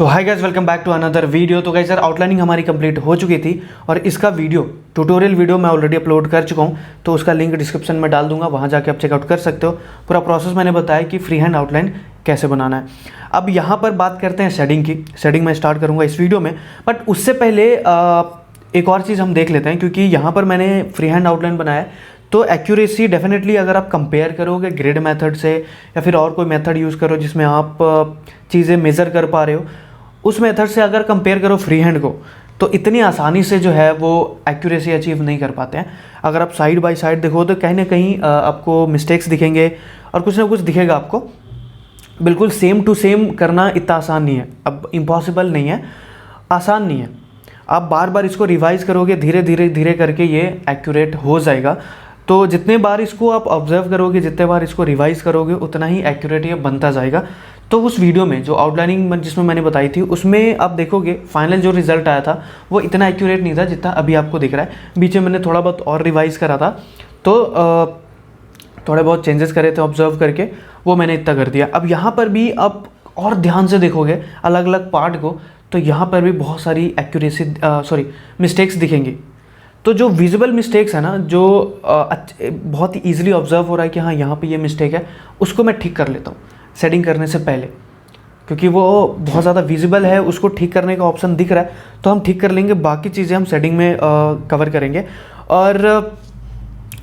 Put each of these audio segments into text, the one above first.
So hi guys, welcome back to another video. तो guys यार, outlining हमारी complete हो चुकी थी और इसका वीडियो ट्यूटोरियल वीडियो मैं ऑलरेडी अपलोड कर चुका हूँ, तो उसका लिंक डिस्क्रिप्शन में डाल दूंगा, वहाँ जाके आप चेकआउट कर सकते हो। पूरा प्रोसेस मैंने बताया कि फ्री हैंड आउटलाइन कैसे बनाना है। अब यहाँ पर बात करते हैं शेडिंग की। शेडिंग मैं स्टार्ट करूँगा इस वीडियो में, बट उससे पहले एक और चीज़ हम देख लेते हैं, क्योंकि यहाँ पर मैंने फ्री हैंड आउटलाइन बनाया है तो एक्यूरेसी डेफिनेटली अगर आप कंपेयर करोगे ग्रिड मेथड से या फिर और कोई मेथड यूज़ करो जिसमें आप चीज़ें मेज़र कर पा रहे हो, उस मेथड से अगर कंपेयर करो फ्री हैंड को, तो इतनी आसानी से जो है वो एक्यूरेसी अचीव नहीं कर पाते हैं। अगर आप साइड बाय साइड देखो तो कहीं ना कहीं आपको मिस्टेक्स दिखेंगे और कुछ ना कुछ दिखेगा आपको। बिल्कुल सेम टू सेम करना इतना आसान नहीं है, अब इम्पॉसिबल नहीं है, आसान नहीं है। आप बार बार इसको रिवाइज़ करोगे, धीरे धीरे धीरे करके ये एक्यूरेट हो जाएगा। तो जितने बार इसको आप ऑब्जर्व करोगे, जितने बार इसको रिवाइज़ करोगे, उतना ही एक्यूरेट ये बनता जाएगा। तो उस वीडियो में जो आउटलाइनिंग जिसमें मैंने बताई थी, उसमें आप देखोगे फाइनल जो रिज़ल्ट आया था वो इतना एक्यूरेट नहीं था जितना अभी आपको दिख रहा है। बीच में मैंने थोड़ा बहुत और रिवाइज़ करा था, तो थोड़े बहुत चेंजेस करे थे ऑब्जर्व करके, वो मैंने इतना कर दिया। अब यहाँ पर भी आप और ध्यान से देखोगे अलग अलग पार्ट को, तो यहाँ पर भी बहुत सारी मिस्टेक्स दिखेंगी। तो जो विजिबल मिस्टेक्स है ना, जो बहुत ही ईजिली ऑब्जर्व हो रहा है कि हाँ यहाँ पे ये मिस्टेक है, उसको मैं ठीक कर लेता हूँ सेटिंग करने से पहले, क्योंकि वो बहुत ज़्यादा विजिबल है, उसको ठीक करने का ऑप्शन दिख रहा है तो हम ठीक कर लेंगे। बाकी चीज़ें हम सेटिंग में कवर करेंगे। और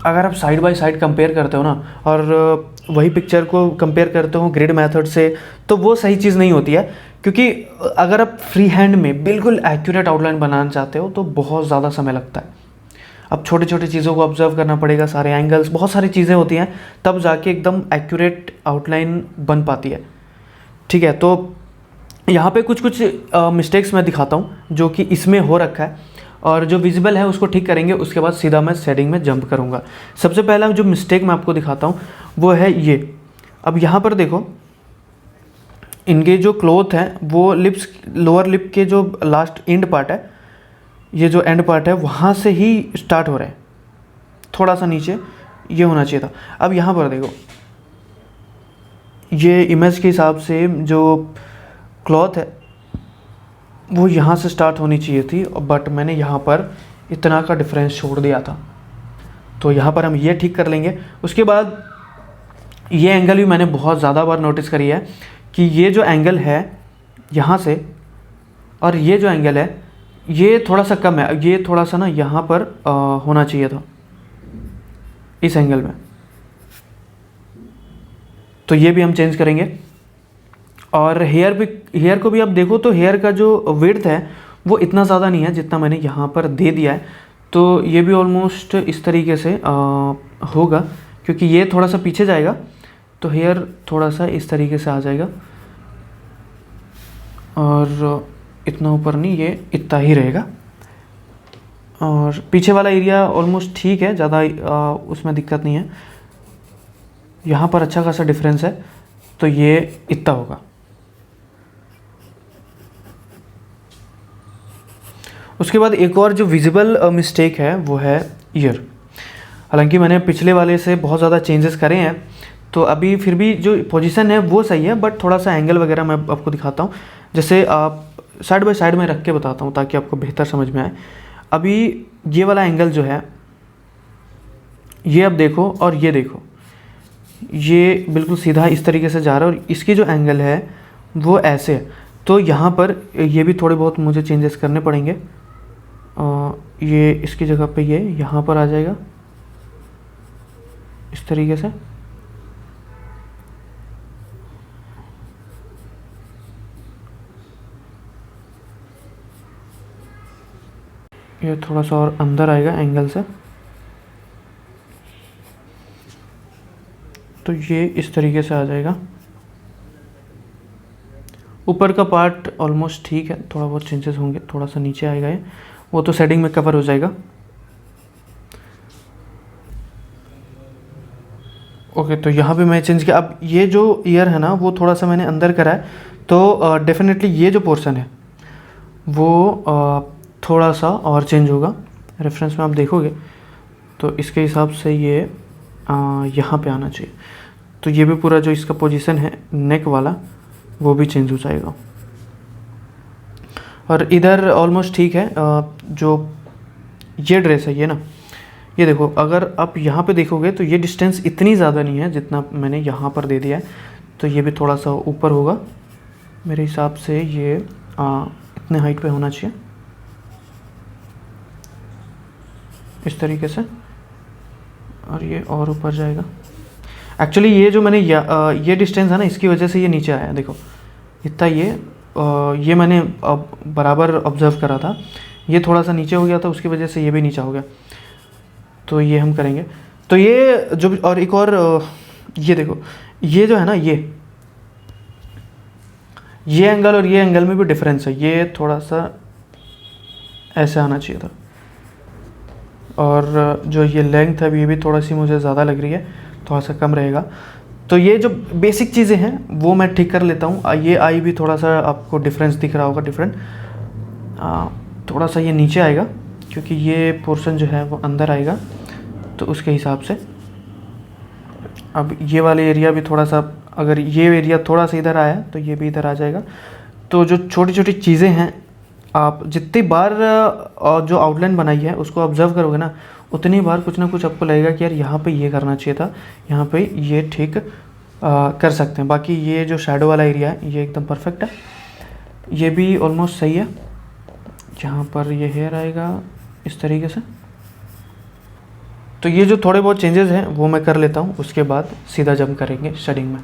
अगर आप साइड बाय साइड कंपेयर करते हो ना, और वही पिक्चर को कंपेयर करते हो ग्रिड मेथड से, तो वो सही चीज़ नहीं होती है। क्योंकि अगर आप फ्री हैंड में बिल्कुल एक्यूरेट आउटलाइन बनाना चाहते हो तो बहुत ज़्यादा समय लगता है। अब छोटे छोटे चीज़ों को ऑब्जर्व करना पड़ेगा, सारे एंगल्स, बहुत सारी चीज़ें होती हैं, तब जाके एकदम एक्यूरेट आउटलाइन बन पाती है। ठीक है, तो यहाँ पे कुछ कुछ मिस्टेक्स मैं दिखाता हूँ जो कि इसमें हो रखा है, और जो विजिबल है उसको ठीक करेंगे। उसके बाद सीधा मैं शेडिंग में जंप करूँगा। सबसे पहला जो मिस्टेक मैं आपको दिखाता हूँ वो है ये। अब यहाँ पर देखो, इनके जो क्लॉथ हैं वो लिप्स, लोअर लिप के जो लास्ट एंड पार्ट है, ये जो एंड पार्ट है वहाँ से ही स्टार्ट हो रहा है, थोड़ा सा नीचे ये होना चाहिए था। अब यहाँ पर देखो, ये इमेज के हिसाब से जो क्लॉथ है वो यहाँ से स्टार्ट होनी चाहिए थी, बट मैंने यहाँ पर इतना का डिफरेंस छोड़ दिया था, तो यहाँ पर हम ये ठीक कर लेंगे। उसके बाद ये एंगल भी मैंने बहुत ज़्यादा बार नोटिस करी है कि ये जो एंगल है यहाँ से और ये जो एंगल है ये थोड़ा सा कम है, ये थोड़ा सा ना यहाँ पर होना चाहिए था इस एंगल में, तो ये भी हम चेंज करेंगे। और हेयर को भी आप देखो तो हेयर का जो विड्थ है वो इतना ज़्यादा नहीं है जितना मैंने यहाँ पर दे दिया है, तो ये भी ऑलमोस्ट इस तरीके से होगा, क्योंकि ये थोड़ा सा पीछे जाएगा तो हेयर थोड़ा सा इस तरीके से आ जाएगा, और इतना ऊपर नहीं, ये इतना ही रहेगा। और पीछे वाला एरिया ऑलमोस्ट ठीक है, ज़्यादा उसमें दिक्कत नहीं है। यहाँ पर अच्छा खासा डिफरेंस है, तो ये इतना होगा। उसके बाद एक और जो विजिबल मिस्टेक है वो है ईयर। हालांकि मैंने पिछले वाले से बहुत ज़्यादा चेंजेस करे हैं, तो अभी फिर भी जो पोजीशन है वो सही है, बट थोड़ा सा एंगल वगैरह मैं आपको दिखाता हूँ। जैसे आप साइड बाय साइड में रख के बताता हूँ ताकि आपको बेहतर समझ में आए। अभी ये वाला एंगल जो है, ये अब देखो और ये देखो, ये बिल्कुल सीधा इस तरीके से जा रहा है, और इसकी जो एंगल है वो ऐसे है। तो यहाँ पर ये भी थोड़े बहुत मुझे चेंजेस करने पड़ेंगे। ये इसकी जगह पे ये यहाँ पर आ जाएगा इस तरीके से। ये थोड़ा सा और अंदर आएगा एंगल से, तो ये इस तरीके से आ जाएगा। ऊपर का पार्ट ऑलमोस्ट ठीक है, थोड़ा बहुत चेंजेस होंगे, थोड़ा सा नीचे आएगा ये, वो तो सेटिंग में कवर हो जाएगा। ओके, तो यहाँ पे मैं चेंज किया। अब ये जो ईयर है ना वो थोड़ा सा मैंने अंदर करा है, तो डेफिनेटली ये जो पोर्शन है वो थोड़ा सा और चेंज होगा। रेफरेंस में आप देखोगे तो इसके हिसाब से ये यहाँ पे आना चाहिए, तो ये भी पूरा जो इसका पोजीशन है नेक वाला वो भी चेंज हो जाएगा। और इधर ऑलमोस्ट ठीक है। जो ये ड्रेस है ये ना, ये देखो अगर आप यहाँ पे देखोगे तो ये डिस्टेंस इतनी ज़्यादा नहीं है जितना मैंने यहाँ पर दे दिया है, तो ये भी थोड़ा सा ऊपर होगा मेरे हिसाब से। ये इतने हाइट पे होना चाहिए इस तरीके से, और ये और ऊपर जाएगा। एक्चुअली ये जो मैंने ये डिस्टेंस है ना, इसकी वजह से ये नीचे आया, देखो इतना ये मैंने बराबर ऑब्जर्व करा था, ये थोड़ा सा नीचे हो गया था, उसकी वजह से ये भी नीचे हो गया। तो ये हम करेंगे। तो ये जो, और एक और ये देखो, ये जो है ना, ये एंगल और ये एंगल में भी डिफरेंस है, ये थोड़ा सा ऐसे आना चाहिए था। और जो ये लेंथ है ये भी थोड़ा सी मुझे ज़्यादा लग रही है, थोड़ा सा कम रहेगा। तो ये जो बेसिक चीज़ें हैं वो मैं ठीक कर लेता हूँ। ये आई भी थोड़ा सा आपको डिफरेंस दिख रहा होगा, डिफरेंट थोड़ा सा ये नीचे आएगा क्योंकि ये पोर्शन जो है वो अंदर आएगा, तो उसके हिसाब से। अब ये वाले एरिया भी थोड़ा सा, अगर ये एरिया थोड़ा सा इधर आया तो ये भी इधर आ जाएगा। तो जो छोटी छोटी चीज़ें हैं, आप जितनी बार जो आउटलाइन बनाई है उसको ऑब्जर्व करोगे ना, उतनी बार कुछ ना कुछ आपको लगेगा कि यार यहाँ पे ये करना चाहिए था, यहाँ पे ये ठीक कर सकते हैं। बाकी ये जो शैडो वाला एरिया है ये एकदम परफेक्ट है, ये भी ऑलमोस्ट सही है। जहाँ पर ये हेयर आएगा इस तरीके से, तो ये जो थोड़े बहुत चेंजेस हैं वो मैं कर लेता हूँ, उसके बाद सीधा जंप करेंगे शेडिंग में।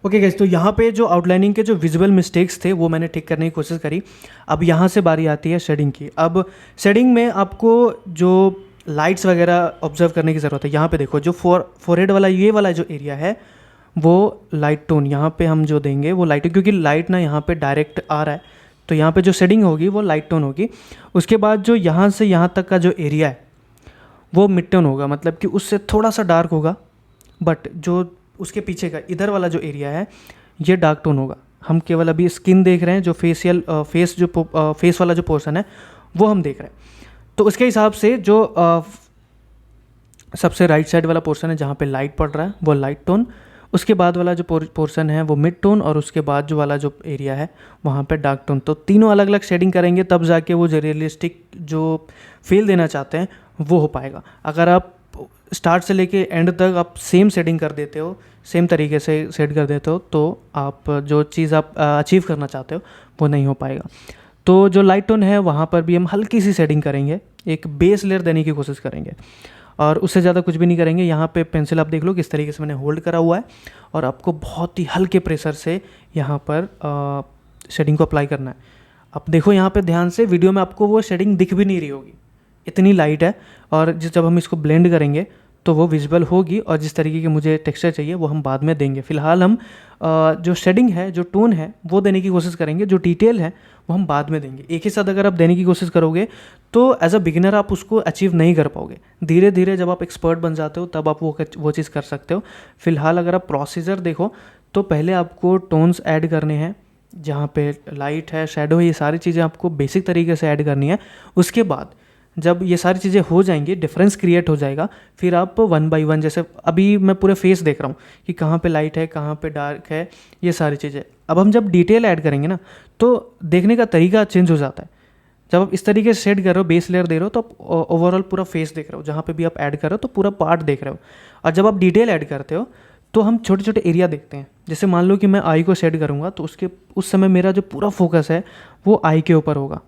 ओके गाइस, तो यहाँ पे जो आउटलाइनिंग के जो विजुअल मिस्टेक्स थे वो मैंने ठीक करने की कोशिश करी। अब यहाँ से बारी आती है शेडिंग की। अब शेडिंग में आपको जो लाइट्स वगैरह ऑब्जर्व करने की ज़रूरत है। यहाँ पे देखो जो फोरहेड वाला ये वाला जो एरिया है वो लाइट टोन यहाँ पे हम जो देंगे वो लाइट, क्योंकि लाइट ना यहाँ पे डायरेक्ट आ रहा है, तो यहाँ पे जो शेडिंग होगी वो लाइट टोन होगी। उसके बाद जो यहाँ से यहाँ तक का जो एरिया है वो मिड टोन होगा, मतलब कि उससे थोड़ा सा डार्क होगा, बट जो उसके पीछे का इधर वाला जो एरिया है ये डार्क टोन होगा। हम केवल अभी स्किन देख रहे हैं, जो फेस वाला जो पोर्शन है वो हम देख रहे हैं। तो उसके हिसाब से जो सबसे राइट साइड वाला पोर्शन है जहाँ पे लाइट पड़ रहा है वो लाइट टोन, उसके बाद वाला जो पोर्शन है वो मिड टोन, और उसके बाद जो वाला जो एरिया है वहाँ पे डार्क टोन। तो तीनों अलग अलग शेडिंग करेंगे तब जाके वो जो रियलिस्टिक जो फील देना चाहते हैं वो हो पाएगा। अगर आप स्टार्ट से लेके एंड तक आप सेम शेडिंग कर देते हो, सेम तरीके से सेट कर देते हो, तो आप जो चीज़ आप अचीव करना चाहते हो वो नहीं हो पाएगा। तो जो लाइट टोन है वहाँ पर भी हम हल्की सी शेडिंग करेंगे, एक बेस लेयर देने की कोशिश करेंगे, और उससे ज़्यादा कुछ भी नहीं करेंगे। यहाँ पे पेंसिल आप देख लो किस तरीके से मैंने होल्ड करा हुआ है, और आपको बहुत ही हल्के प्रेशर से यहाँ पर शेडिंग को अप्लाई करना है। अब देखो यहाँ पे ध्यान से, वीडियो में आपको वो शेडिंग दिख भी नहीं रही होगी, इतनी लाइट है, और जब हम इसको ब्लेंड करेंगे तो वो विजिबल होगी, और जिस तरीके की मुझे टेक्सचर चाहिए वो हम बाद में देंगे। फिलहाल हम जो शेडिंग है, जो टोन है, वो देने की कोशिश करेंगे, जो डिटेल है वो हम बाद में देंगे। एक ही साथ अगर आप देने की कोशिश करोगे तो एज अ बिगिनर आप उसको अचीव नहीं कर पाओगे। धीरे धीरे जब आप एक्सपर्ट बन जाते हो तब आप वो चीज़ कर सकते हो। फिलहाल अगर आप प्रोसीजर देखो तो पहले आपको टोन्स ऐड करने हैं, जहाँ पे लाइट है, शैडो है, ये सारी चीज़ें आपको बेसिक तरीके से ऐड करनी है। उसके बाद जब ये सारी चीज़ें हो जाएंगी, डिफरेंस क्रिएट हो जाएगा, फिर आप 1 बाय 1, जैसे अभी मैं पूरे फेस देख रहा हूँ कि कहाँ पे लाइट है, कहाँ पे डार्क है, ये सारी चीज़ें। अब हम जब डिटेल ऐड करेंगे ना तो देखने का तरीका चेंज हो जाता है। जब आप इस तरीके से शेड कर रहे हो, बेस लेयर दे रहे हो, तो आप ओवरऑल पूरा फेस देख रहे हो, जहाँ पे भी आप ऐड कर रहे हो तो पूरा पार्ट देख रहे हो। और जब आप डिटेल ऐड करते हो तो हम छोटे छोटे एरिया देखते हैं। जैसे मान लो कि मैं आई को शेड करूँगा तो उस समय मेरा जो पूरा फोकस है वो आई के ऊपर होगा।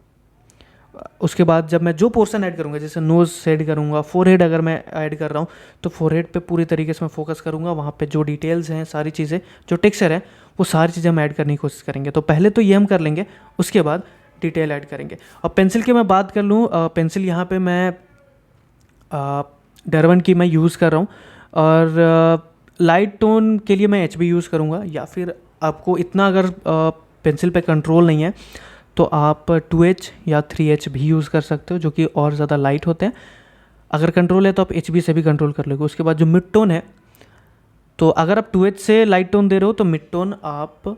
उसके बाद जब मैं जो पोर्शन ऐड करूँगा, जैसे नोज़ शेड करूँगा, फोरहेड अगर मैं ऐड कर रहा हूँ तो फोरहेड पे पूरी तरीके से मैं फोकस करूँगा। वहाँ पे जो डिटेल्स हैं, सारी चीज़ें, जो टेक्सचर है, वो सारी चीज़ें हम ऐड करने की कोशिश करेंगे। तो पहले तो ये हम कर लेंगे, उसके बाद डिटेल ऐड करेंगे। और पेंसिल की मैं बात कर लूँ, पेंसिल यहाँ पर मैं डरवन की मैं यूज़ कर रहा हूँ, और लाइट टोन के लिए मैं HB यूज़ करूँगा। या फिर आपको इतना अगर पेंसिल पे कंट्रोल नहीं है तो आप 2H या 3H भी यूज़ कर सकते हो, जो कि और ज़्यादा लाइट होते हैं। अगर कंट्रोल है तो आप HB से भी कंट्रोल कर लोगे। उसके बाद जो मिड टोन है, तो अगर आप 2H से लाइट टोन दे रहे हो तो मिड टोन आप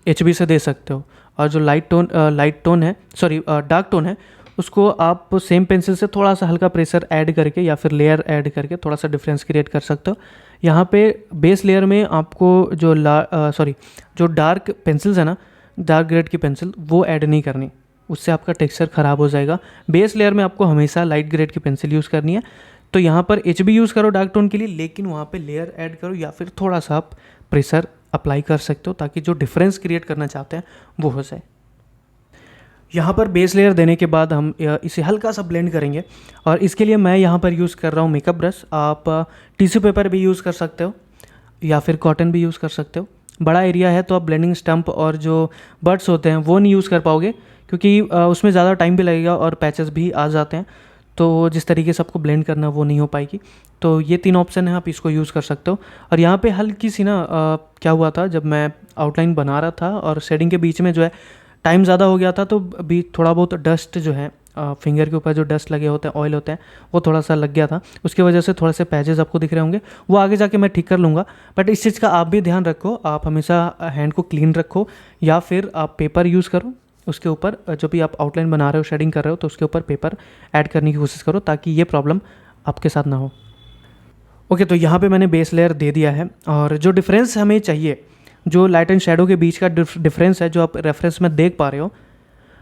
HB से दे सकते हो। और जो डार्क टोन है, उसको आप सेम पेंसिल से थोड़ा सा हल्का प्रेशर ऐड करके या फिर लेयर ऐड करके थोड़ा सा डिफरेंस क्रिएट कर सकते हो। यहाँ पे बेस लेयर में आपको जो डार्क पेंसिल्स है ना, डार्क ग्रेड की पेंसिल, वो ऐड नहीं करनी, उससे आपका टेक्सचर ख़राब हो जाएगा। बेस लेयर में आपको हमेशा लाइट ग्रेड की पेंसिल यूज़ करनी है। तो यहाँ पर HB यूज़ करो डार्क टोन के लिए, लेकिन वहाँ पे लेयर ऐड करो या फिर थोड़ा सा आप प्रेशर अप्लाई कर सकते हो, ताकि जो डिफरेंस क्रिएट करना चाहते हैं वो हो जाए। यहाँ पर बेस लेयर देने के बाद हम इसे हल्का सा ब्लेंड करेंगे, और इसके लिए मैं यहाँ पर यूज़ कर रहा हूँ मेकअप ब्रश। आप टिश्यू पेपर भी यूज़ कर सकते हो या फिर कॉटन भी यूज़ कर सकते हो। बड़ा एरिया है तो आप ब्लेंडिंग स्टम्प और जो बर्ड्स होते हैं वो नहीं यूज़ कर पाओगे, क्योंकि उसमें ज़्यादा टाइम भी लगेगा और पैचेस भी आ जाते हैं, तो जिस तरीके से आपको ब्लेंड करना वो नहीं हो पाएगी। तो ये 3 ऑप्शन है, आप इसको यूज़ कर सकते हो। और यहाँ पे हल्की सी ना क्या हुआ था, जब मैं आउटलाइन बना रहा था और शेडिंग के बीच में जो है टाइम ज़्यादा हो गया था, तो अभी थोड़ा बहुत डस्ट जो है फिंगर के ऊपर जो डस्ट लगे होते हैं, ऑयल होते हैं, वो थोड़ा सा लग गया था। उसकी वजह से थोड़े से पैचेस आपको दिख रहे होंगे, वो आगे जाके मैं ठीक कर लूँगा। बट इस चीज़ का आप भी ध्यान रखो, आप हमेशा हैंड को क्लीन रखो, या फिर आप पेपर यूज़ करो उसके ऊपर। जो भी आप आउटलाइन बना रहे हो, शेडिंग कर रहे हो, तो उसके ऊपर पेपर ऐड करने की कोशिश करो, ताकि ये प्रॉब्लम आपके साथ ना हो। ओके, तो यहाँ पर मैंने बेस लेयर दे दिया है, और जो डिफरेंस हमें चाहिए, जो लाइट एंड शेडो के बीच का डिफरेंस है, जो आप रेफरेंस में देख पा रहे हो,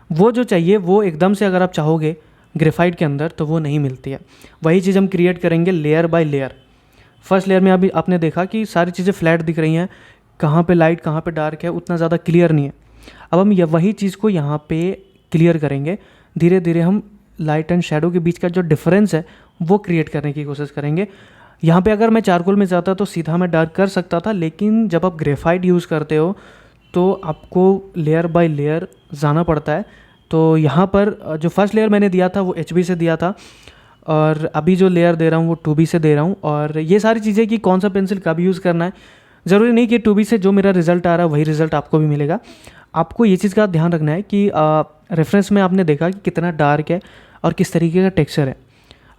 वो जो चाहिए वो एकदम से अगर आप चाहोगे ग्रेफाइट के अंदर तो वो नहीं मिलती है। वही चीज़ हम क्रिएट करेंगे layer by layer. First layer में अभी आपने देखा कि सारी चीज़ें फ्लैट दिख रही हैं, कहाँ पे लाइट कहाँ पे डार्क है उतना ज़्यादा क्लियर नहीं है। अब हम वही चीज़ को यहाँ पे क्लियर करेंगे। धीरे धीरे हम लाइट एंड शेडो के बीच का जो डिफरेंस है वो क्रिएट करने की कोशिश करेंगे। यहाँ पे अगर मैं चारकोल में जाता तो सीधा मैं डार्क कर सकता था, लेकिन जब आप ग्रेफाइट यूज़ करते हो तो आपको लेयर बाय लेयर जाना पड़ता है। तो यहाँ पर जो फर्स्ट लेयर मैंने दिया था वो HB से दिया था, और अभी जो लेयर दे रहा हूँ वो 2B से दे रहा हूँ। और ये सारी चीज़ें कि कौन सा पेंसिल कब यूज़ करना है, ज़रूरी नहीं कि 2B से जो मेरा रिज़ल्ट आ रहा है वही रिज़ल्ट आपको भी मिलेगा। आपको ये चीज़ का ध्यान रखना है कि रेफरेंस में आपने देखा कि कितना डार्क है और किस तरीके का टेक्सचर है।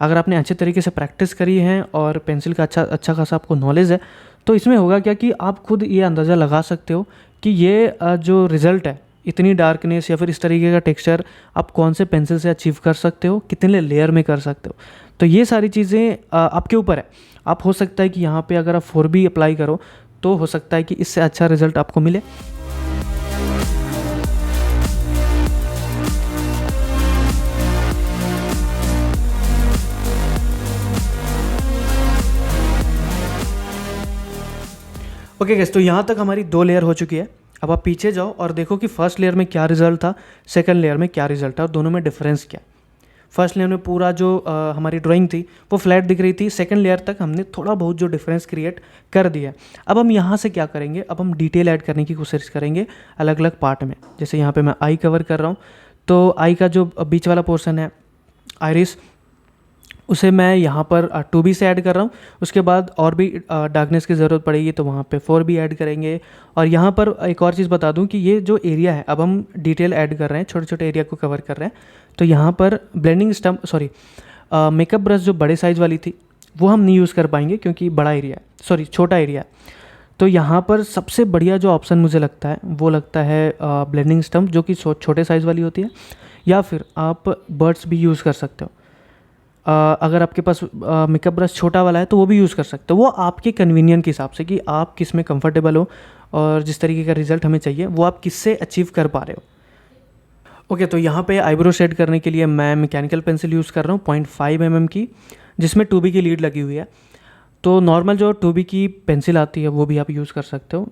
अगर आपने अच्छे तरीके से प्रैक्टिस करी है और पेंसिल का अच्छा खासा आपको नॉलेज है, तो इसमें होगा क्या कि आप खुद ये अंदाज़ा लगा सकते हो कि ये जो रिज़ल्ट है, इतनी डार्कनेस या फिर इस तरीके का टेक्सचर आप कौन से पेंसिल से अचीव कर सकते हो, कितने लेयर में कर सकते हो। तो ये सारी चीज़ें आपके ऊपर है। आप हो सकता है कि यहाँ पे अगर आप 4B अप्लाई करो तो हो सकता है कि इससे अच्छा रिज़ल्ट आपको मिले। ओके गाइस, तो यहाँ तक हमारी 2 लेयर हो चुकी है। अब आप पीछे जाओ और देखो कि फर्स्ट लेयर में क्या रिजल्ट था, सेकंड लेयर में क्या रिजल्ट था और दोनों में डिफरेंस क्या। फर्स्ट लेयर में पूरा जो हमारी ड्राइंग थी वो फ्लैट दिख रही थी, सेकंड लेयर तक हमने थोड़ा बहुत जो डिफरेंस क्रिएट कर दिया है। अब हम यहाँ से क्या करेंगे, अब हम डिटेल ऐड करने की कोशिश करेंगे अलग अलग पार्ट में। जैसे यहाँ पे मैं आई कवर कर रहा हूँ, तो आई का जो बीच वाला पोर्शन है आइरिस, उसे मैं यहाँ पर 2B से ऐड कर रहा हूँ। उसके बाद और भी डार्कनेस की ज़रूरत पड़ेगी तो वहाँ पे 4B ऐड करेंगे। और यहाँ पर एक और चीज़ बता दूँ कि ये जो एरिया है, अब हम डिटेल ऐड कर रहे हैं, छोटे छोटे एरिया को कवर कर रहे हैं, तो यहाँ पर ब्लेंडिंग स्टम्प मेकअप ब्रश जो बड़े साइज़ वाली थी वो हम नहीं यूज़ कर पाएंगे क्योंकि बड़ा एरिया है, छोटा एरिया है। तो यहाँ पर सबसे बढ़िया जो ऑप्शन मुझे लगता है वो लगता है ब्लेंडिंग स्टम्प, जो कि छोटे साइज़ वाली होती है, या फिर आप बर्ड्स भी यूज़ कर सकते हो। अगर आपके पास मेकअप ब्रश छोटा वाला है तो वो भी यूज़ कर सकते हो, वो आपके कन्वीनियंट के हिसाब से कि आप किस में कंफर्टेबल हो और जिस तरीके का रिजल्ट हमें चाहिए वो आप किससे अचीव कर पा रहे हो। ओके, तो यहाँ पे आईब्रो शेड करने के लिए मैं मैकेनिकल पेंसिल यूज़ कर रहा हूँ 0.5 mm की, जिसमें 2B की लीड लगी हुई है। तो नॉर्मल जो 2B की पेंसिल आती है वो भी आप यूज़ कर सकते हो।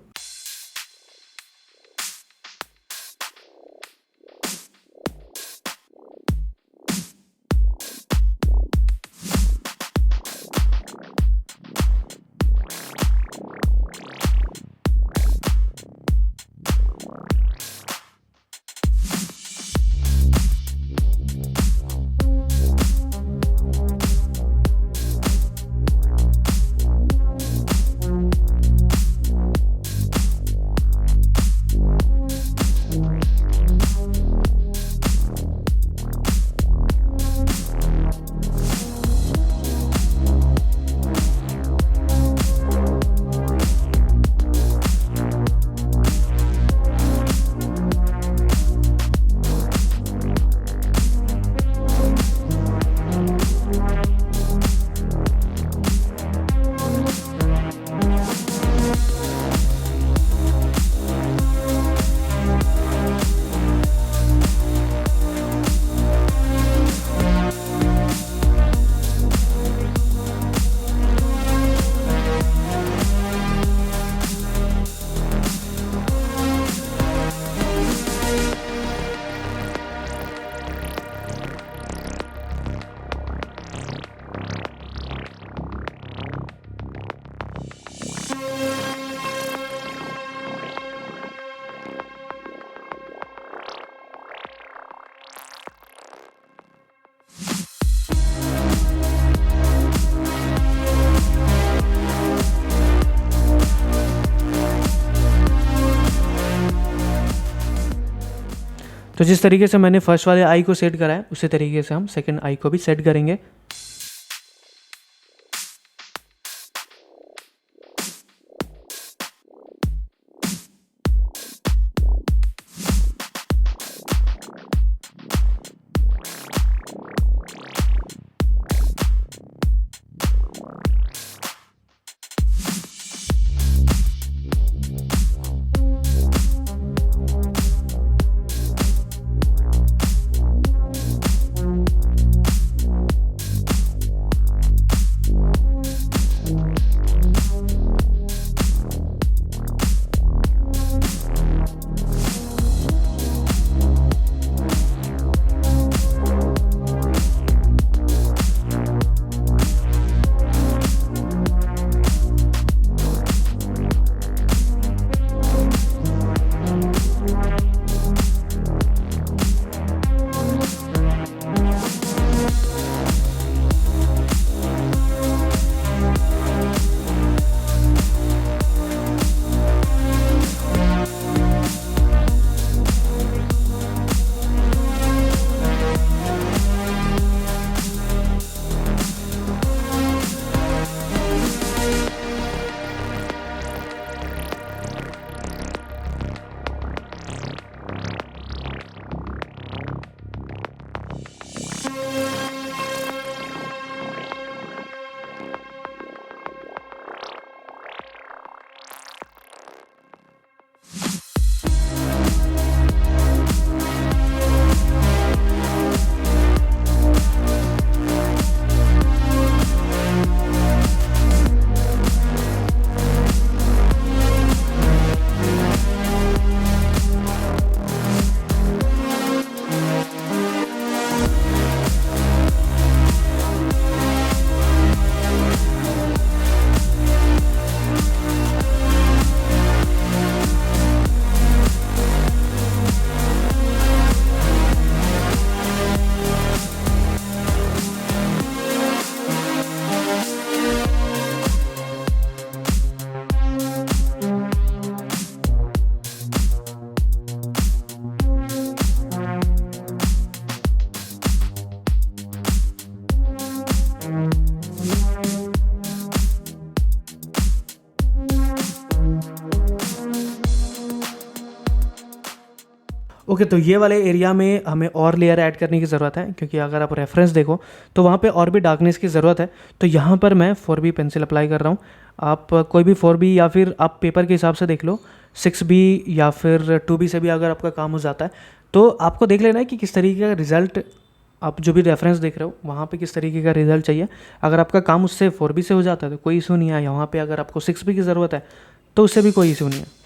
तो जिस तरीके से मैंने फर्स्ट वाले आई को सेट करा है उसी तरीके से हम सेकंड आई को भी सेट करेंगे। ओके तो ये वाले एरिया में हमें और लेयर ऐड करने की ज़रूरत है, क्योंकि अगर आप रेफरेंस देखो तो वहाँ पे और भी डार्कनेस की ज़रूरत है। तो यहाँ पर मैं 4B पेंसिल अप्लाई कर रहा हूँ। आप कोई भी 4B या फिर आप पेपर के हिसाब से देख लो, 6B या फिर 2B से भी अगर आपका काम हो जाता है तो आपको देख लेना है कि किस तरीके का रिज़ल्ट, आप जो भी रेफरेंस देख रहे हो वहाँ पे किस तरीके का रिज़ल्ट चाहिए। अगर आपका काम उससे 4B से हो जाता है तो कोई इशू नहीं है। यहाँ पे अगर आपको 6B की ज़रूरत है तो उससे भी कोई इशू नहीं है।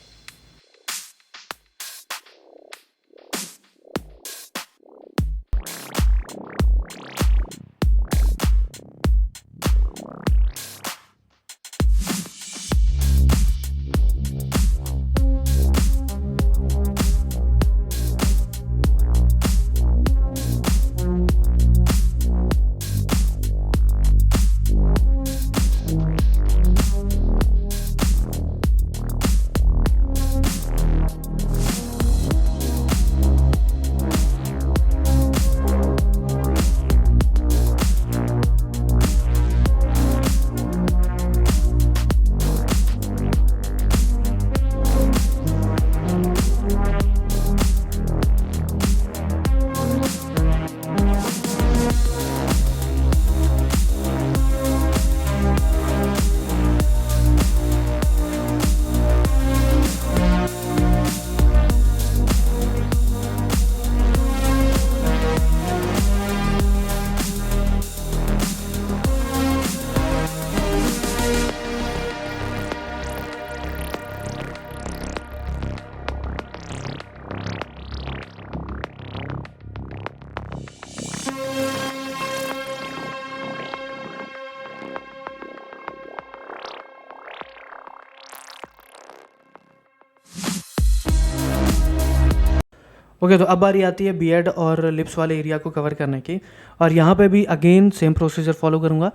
ओके तो अब बारी आती है बियर्ड और लिप्स वाले एरिया को कवर करने की, और यहाँ पे भी अगेन सेम प्रोसीजर फॉलो करूँगा।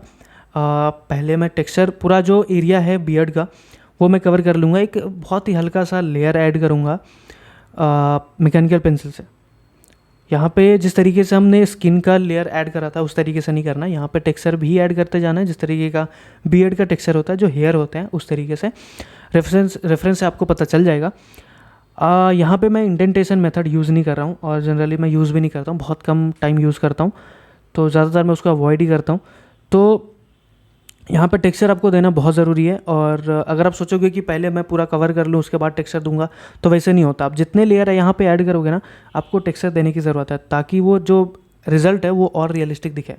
पहले मैं टेक्सचर पूरा जो एरिया है बियर्ड का वो मैं कवर कर लूँगा। एक बहुत ही हल्का सा लेयर ऐड करूँगा मैकेनिकल पेंसिल से। यहाँ पे जिस तरीके से हमने स्किन का लेयर ऐड करा था उस तरीके से नहीं करना, यहाँ पे टेक्सचर भी ऐड करते जाना है जिस तरीके का बियर्ड का टेक्सचर होता है, जो हेयर होते हैं उस तरीके से। रेफरेंस से आपको पता चल जाएगा। यहाँ पे मैं इंडेंटेशन मेथड यूज़ नहीं कर रहा हूँ, और जनरली मैं यूज़ भी नहीं करता हूँ, बहुत कम टाइम यूज़ करता हूँ, तो ज़्यादातर मैं उसको अवॉइड ही करता हूँ। तो यहाँ पे टेक्सचर आपको देना बहुत ज़रूरी है, और अगर आप सोचोगे कि पहले मैं पूरा कवर कर लूँ उसके बाद टेक्सचर दूंगा तो वैसे नहीं होता। आप जितने लेयर है यहाँ पे ऐड करोगे ना, आपको टेक्सचर देने की ज़रूरत है ताकि वो जो रिज़ल्ट है वो और रियलिस्टिक दिखे।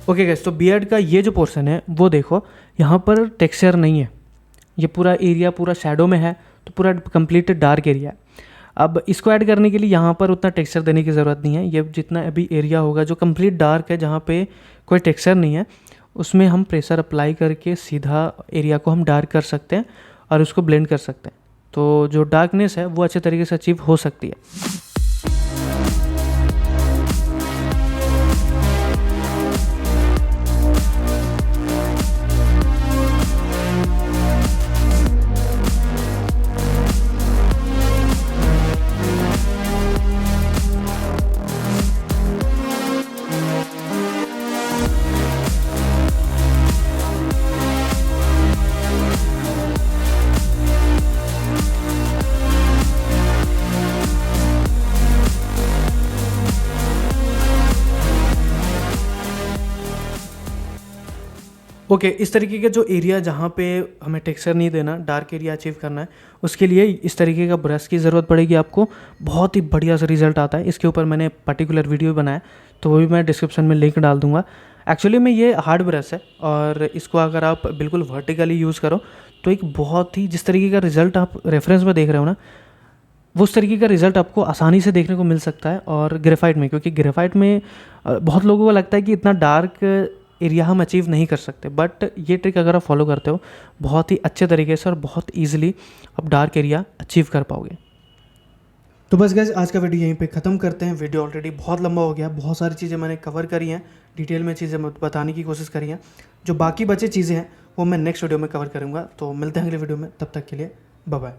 ओके गाइस, तो बियर्ड का ये जो पोर्शन है वो देखो, यहाँ पर टेक्सचर नहीं है, ये पूरा एरिया पूरा शैडो में है, तो पूरा कंप्लीट डार्क एरिया है। अब इसको ऐड करने के लिए यहाँ पर उतना टेक्सचर देने की ज़रूरत नहीं है। ये जितना अभी एरिया होगा जो कंप्लीट डार्क है, जहाँ पे कोई टेक्सचर नहीं है, उसमें हम प्रेशर अप्लाई करके सीधा एरिया को हम डार्क कर सकते हैं और उसको ब्लेंड कर सकते हैं। तो जो डार्कनेस है वो अच्छे तरीके से अचीव हो सकती है। ओके, इस तरीके का जो एरिया जहाँ पे हमें टेक्सचर नहीं देना, डार्क एरिया अचीव करना है, उसके लिए इस तरीके का ब्रश की ज़रूरत पड़ेगी आपको। बहुत ही बढ़िया सा रिजल्ट आता है। इसके ऊपर मैंने पर्टिकुलर वीडियो बनाया, तो वो भी मैं डिस्क्रिप्शन में लिंक डाल दूँगा। एक्चुअली में ये हार्ड ब्रश है, और इसको अगर आप बिल्कुल वर्टिकली यूज़ करो तो एक बहुत ही, जिस तरीके का रिज़ल्ट आप रेफरेंस में देख रहे हो ना, वो उस तरीके का रिज़ल्ट आपको आसानी से देखने को मिल सकता है। और ग्रेफाइट में, क्योंकि ग्रेफाइट में बहुत लोगों को लगता है कि इतना डार्क एरिया हम अचीव नहीं कर सकते, बट ये ट्रिक अगर आप फॉलो करते हो बहुत ही अच्छे तरीके से और बहुत ईजिली आप डार्क एरिया अचीव कर पाओगे। तो बस गाइस आज का वीडियो यहीं पे ख़त्म करते हैं। वीडियो ऑलरेडी बहुत लंबा हो गया, बहुत सारी चीज़ें मैंने कवर करी हैं, डिटेल में चीज़ें बताने की कोशिश करी हैं। जो बाकी बचे चीज़ें हैं वो मैं नेक्स्ट वीडियो में कवर करूँगा। तो मिलते हैं अगले वीडियो में, तब तक के लिए बाय बाय।